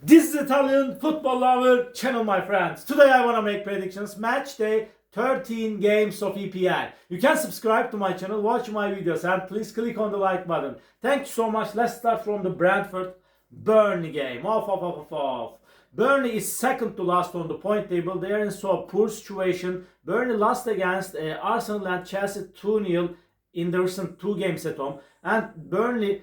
This is Italian football lover channel, my friends. Today I want to make predictions. Match day 13 games of EPL. You can subscribe to my channel, watch my videos, and please click on the like button. Thank you so much. Let's start from the Brentford Burnley game. Off. Burnley is second to last on the point table. They are in so poor situation. Burnley lost against Arsenal and Chelsea 2-0 in the recent two games at home. And Burnley,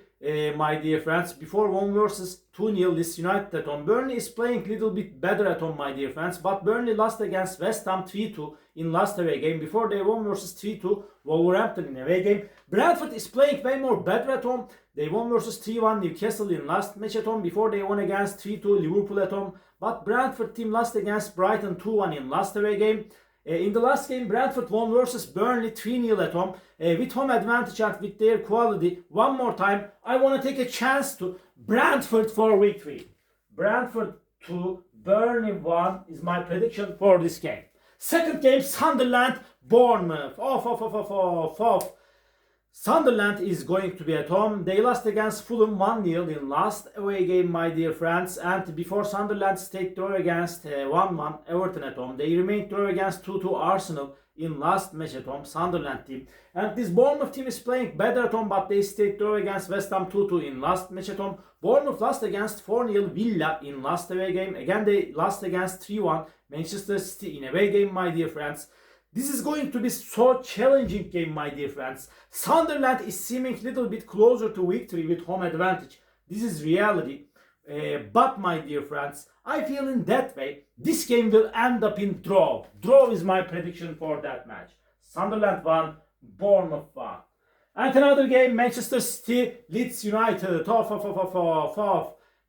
my dear friends, before 1 versus 2-0 Leeds United at home. Burnley is playing a little bit better at home, my dear friends, but Burnley lost against West Ham 3-2 in last away game. Before they 1 versus 3-2 Wolverhampton in away game. Brentford is playing way more better at home. They 1 versus 3-1 Newcastle in last match at home. Before they won against 3-2 Liverpool at home. But Brentford team lost against Brighton 2-1 in last away game. In the last game, Brentford won versus Burnley 3-0 at home. With home advantage and with their quality. One more time, I want to take a chance to Brentford for victory. Brentford 2, Burnley 1 is my prediction for this game. Second game, Sunderland, Bournemouth. Off. Sunderland is going to be at home. They lost against Fulham 1-0 in last away game, my dear friends. And before Sunderland stayed draw against 1-1 Everton at home. They remained draw against 2-2 Arsenal in last match at home, Sunderland team. And this Bournemouth team is playing better at home, but they stayed draw against West Ham 2-2 in last match at home. Bournemouth lost against 4-0 Villa in last away game. Again, they lost against 3-1 Manchester City in away game, my dear friends. This is going to be so challenging game, my dear friends. Sunderland is seeming a little bit closer to victory with home advantage. This is reality. But my dear friends, I feel in that way, this game will end up in draw. Draw is my prediction for that match. Sunderland 1, Bournemouth 1. And another game, Manchester City, Leeds United.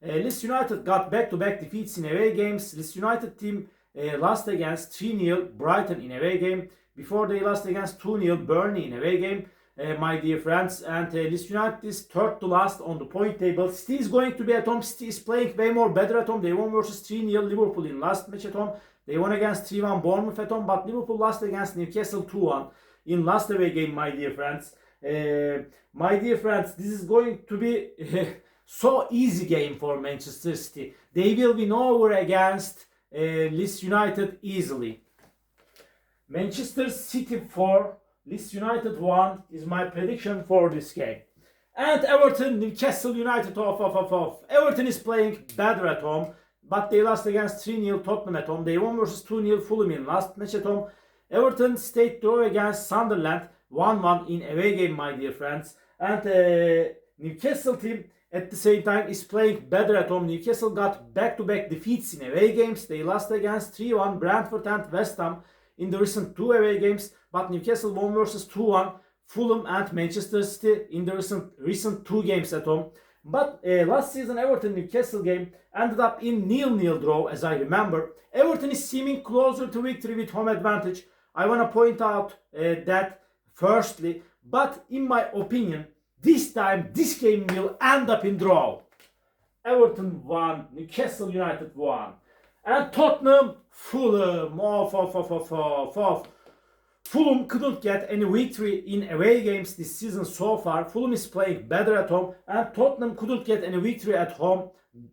Leeds United got back-to-back defeats in away games. Leeds United team lost against 3-0 Brighton in away game. Before they lost against 2-0 Burnley in away game, my dear friends. And Leeds United is third to last on the point table. City is going to be at home. City is playing way more better at home. They won versus 3-0 Liverpool in last match at home. They won against 3-1 Bournemouth at home. But Liverpool lost against Newcastle 2-1 in last away game, my dear friends. My dear friends, this is going to be so easy game for Manchester City. They will win over against Leeds United easily. Manchester City 4, Leeds United 1 is my prediction for this game. And Everton, Newcastle United off. Everton is playing better at home, but they lost against 3-0 Tottenham at home. They won versus 2-0 Fulham in last match at home. Everton stayed draw against Sunderland 1-1 in away game, my dear friends. And Newcastle team at the same time is playing better at home. Newcastle got back-to-back defeats in away games. They lost against 3-1 Brentford and West Ham in the recent two away games. But Newcastle won versus 2-1 Fulham and Manchester City in the recent two games at home. But last season Everton-Newcastle game ended up in 0-0 draw, as I remember. Everton is seeming closer to victory with home advantage. I want to point out that firstly. But in my opinion, this time, this game will end up in draw. Everton 1, Newcastle United 1. And Tottenham, Fulham. Fulham couldn't get any victory in away games this season so far. Fulham is playing better at home. And Tottenham couldn't get any victory at home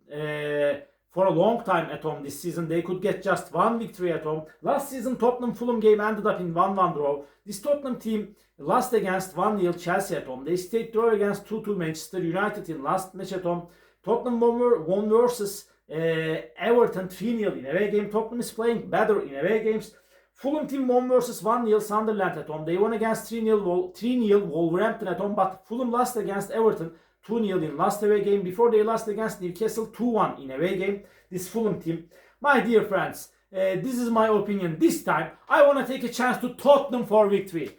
for a long time at home this season. They could get just one victory at home. Last season, Tottenham-Fulham game ended up in 1-1 draw. This Tottenham team lost against 1-0 Chelsea at home. They stayed draw against 2-2 Manchester United in last match at home. Tottenham won versus Everton 3-0 in away game. Tottenham is playing better in away games. Fulham team won versus 1-0 Sunderland at home. They won against 3-0 Wolverhampton at home. But Fulham lost against Everton 2-0 in last away game. Before they lost against Newcastle 2-1 in away game. This Fulham team. My dear friends, this is my opinion. This time, I want to take a chance to Tottenham for victory.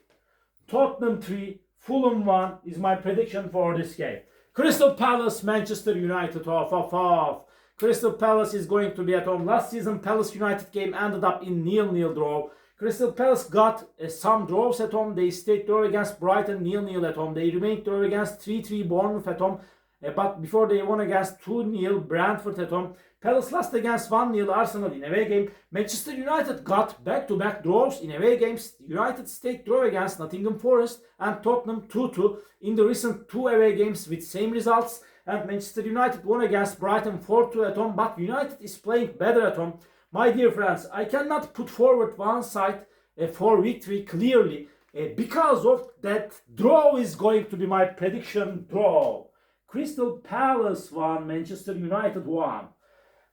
Tottenham 3, Fulham 1 is my prediction for this game. Crystal Palace, Manchester United off. Crystal Palace is going to be at home. Last season, Palace United game ended up in 0-0 draw. Crystal Palace got some draws at home. They stayed draw against Brighton 0-0 at home. They remained draw against 3-3 Bournemouth at home. But before they won against 2-0 Brentford at home. Palace lost against 1-0 Arsenal in away game. Manchester United got back-to-back draws in away games. United stayed draw against Nottingham Forest and Tottenham 2-2 in the recent two away games with same results. And Manchester United won against Brighton 4-2 at home, but United is playing better at home. My dear friends, I cannot put forward one side for victory clearly because of that draw is going to be my prediction draw. Crystal Palace won, Manchester United won.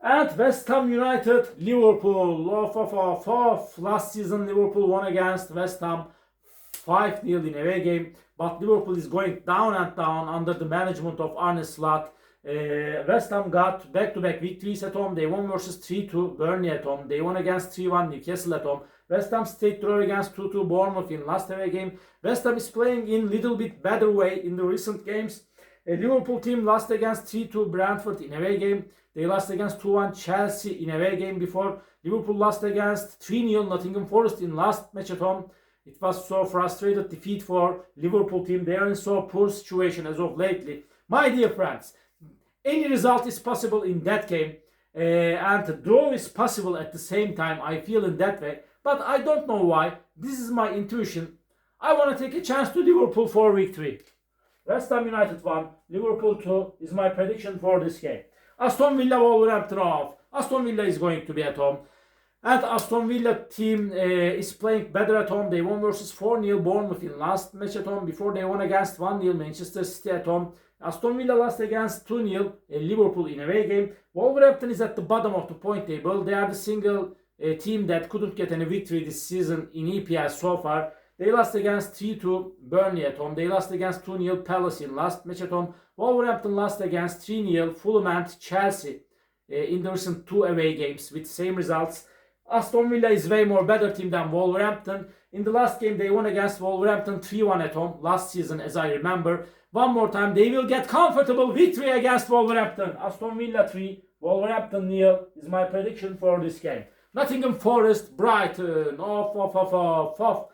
And West Ham United, Liverpool, off. Last season Liverpool won against West Ham 5-0 in away game. But Liverpool is going down and down under the management of Arne Slot. West Ham got back-to-back victories at home. They won versus 3-2 Burnley at home. They won against 3-1 Newcastle at home. West Ham stayed draw against 2-2 Bournemouth in last away game. West Ham is playing in little bit better way in the recent games. A Liverpool team lost against 3-2 Brentford in away game. They lost against 2-1 Chelsea in away game before. Liverpool lost against 3-0 Nottingham Forest in last match at home. It was so frustrated defeat for Liverpool team. They are in so poor situation as of lately. My dear friends, any result is possible in that game. And draw is possible at the same time. I feel in that way. But I don't know why. This is my intuition. I want to take a chance to Liverpool for victory. West Ham United 1, Liverpool 2 is my prediction for this game. Aston Villa Wolverhampton off. Aston Villa is going to be at home. And Aston Villa team is playing better at home. They won versus 4-0 Bournemouth in last match at home. Before they won against 1-0 Manchester City at home. Aston Villa lost against 2-0 Liverpool in away game. Wolverhampton is at the bottom of the point table. They are the single team that couldn't get any victory this season in EPL so far. They lost against 3-2 Burnley at home. They lost against 2-0 Palace in last match at home. Wolverhampton lost against 3-0 Fulham and Chelsea in the recent 2 away games with same results. Aston Villa is way more better team than Wolverhampton. In the last game they won against Wolverhampton 3-1 at home last season as I remember. One more time they will get comfortable victory against Wolverhampton. Aston Villa 3, Wolverhampton 0 is my prediction for this game. Nottingham Forest, Brighton, off.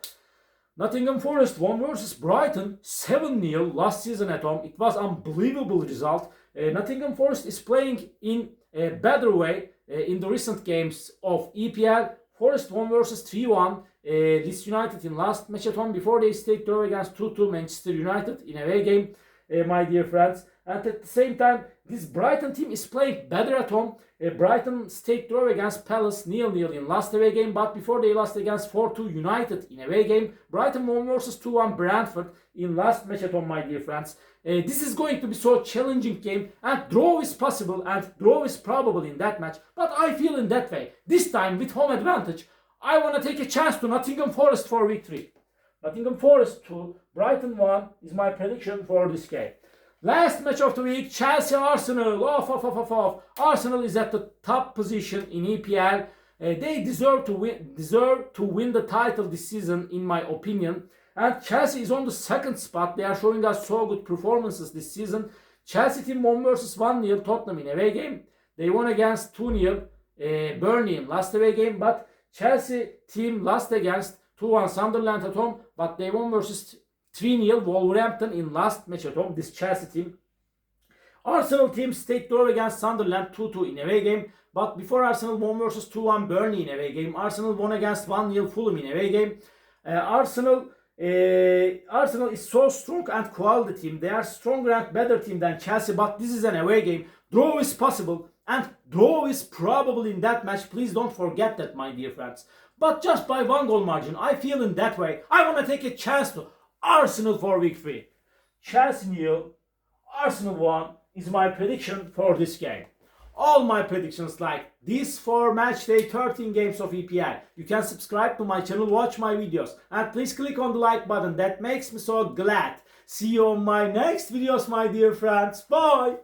Nottingham Forest won versus Brighton 7-0 last season at home. It was unbelievable result. Nottingham Forest is playing in a better way in the recent games of EPL. Forest won versus 3-1 Leeds United in last match at home before they stayed draw against 2-2 Manchester United in away game, my dear friends. And at the same time, this Brighton team is playing better at home. Brighton stayed draw against Palace 0-0 in last away game, but before they lost against 4-2 United in away game. Brighton won versus 2-1 Brentford in last match at home, my dear friends. This is going to be so challenging game, and draw is possible and draw is probable in that match. But I feel in that way. This time with home advantage, I want to take a chance to Nottingham Forest for victory. Nottingham Forest 2, Brighton 1 is my prediction for this game. Last match of the week, Chelsea-Arsenal, off. Arsenal is at the top position in EPL. They deserve to win the title this season, in my opinion. And Chelsea is on the second spot. They are showing us so good performances this season. Chelsea team won versus 1-0 Tottenham in away game. They won against 2-0 Burnley in last away game. But Chelsea team lost against 2-1 Sunderland at home. But they won versus 3-0 Wolverhampton in last match at home, this Chelsea team. Arsenal team stayed draw against Sunderland 2-2 in away game. But before Arsenal won versus 2-1 Burnley in away game. Arsenal won against 1-0 Fulham in away game. Arsenal is so strong and quality team. They are stronger and better team than Chelsea. But this is an away game. Draw is possible. And draw is probable in that match. Please don't forget that, my dear friends. But just by 1 goal margin, I feel in that way. I want to take a chance to Arsenal for victory. Chelsea 0, Arsenal 1 is my prediction for this game. All my predictions like this for match day 13 games of EPL. You can subscribe to my channel, watch my videos, and please click on the like button. That makes me so glad. See you on my next videos, my dear friends. Bye.